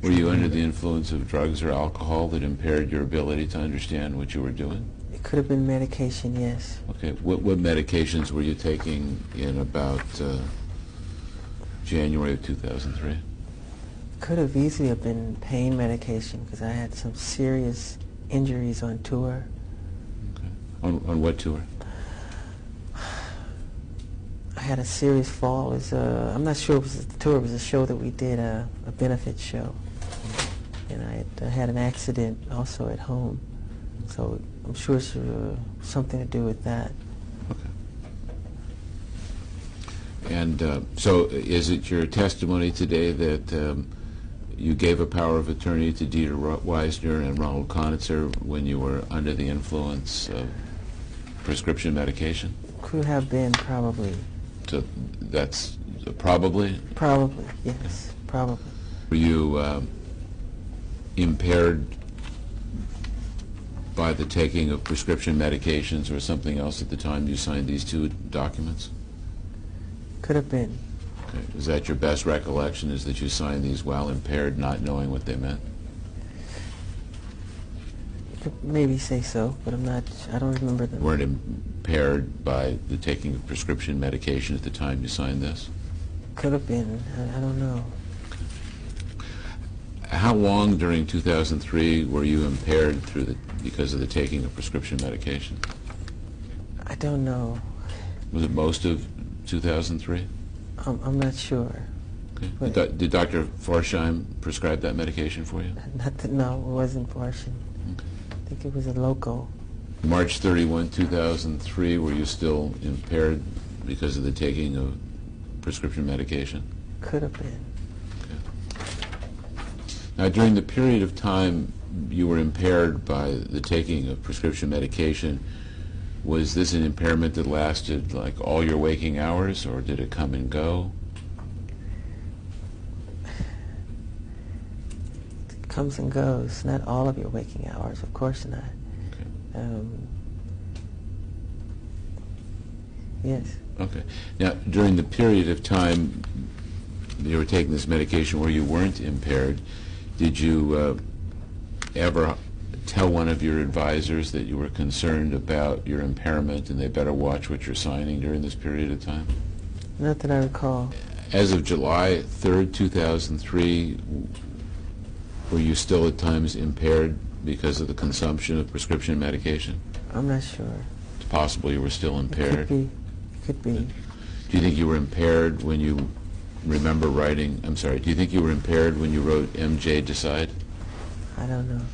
Were you under the influence of drugs or alcohol that impaired your ability to understand what you were doing? It could have been medication, yes. Okay. What medications were you taking in about January of 2003? Could have easily have been pain medication because I had some serious injuries on tour. Okay. On what tour? I had a serious fall. It was, I'm not sure it was the tour. It was a show that we did, a benefit show. And I had an accident also at home. So I'm sure it's something to do with that. Okay. And so is it your testimony today that you gave a power of attorney to Dieter Weisner and Ronald Conitzer when you were under the influence of prescription medication? Could have been, probably. So that's probably? Probably, yes, probably. Were you impaired by the taking of prescription medications or something else at the time you signed these two documents? Could have been. Okay. Is that your best recollection, is that you signed these while impaired, not knowing what they meant? Could maybe say so, but I don't remember them. You weren't impaired by the taking of prescription medication at the time you signed this? Could have been. I don't know. How long during 2003 were you impaired because of the taking of prescription medication? I don't know. Was it most of 2003? I'm not sure. Okay. Did Dr. Forsheim prescribe that medication for you? No, it wasn't Fortune. Okay. I think it was a local. March 31, 2003, were you still impaired because of the taking of prescription medication? Could have been. Now, during the period of time you were impaired by the taking of prescription medication, was this an impairment that lasted like all your waking hours, or did it come and go? It comes and goes. Not all of your waking hours, of course not. Okay. Yes. Okay. Now, during the period of time you were taking this medication where you weren't impaired, did you ever tell one of your advisors that you were concerned about your impairment and they better watch what you're signing during this period of time? Not that I recall. As of July 3rd, 2003, were you still at times impaired because of the consumption of prescription medication? I'm not sure. It's possible you were still impaired. It could be. It could be. Do you think you were impaired when you remember writing, I'm sorry, do you think you were impaired when you wrote MJ Decide? I don't know.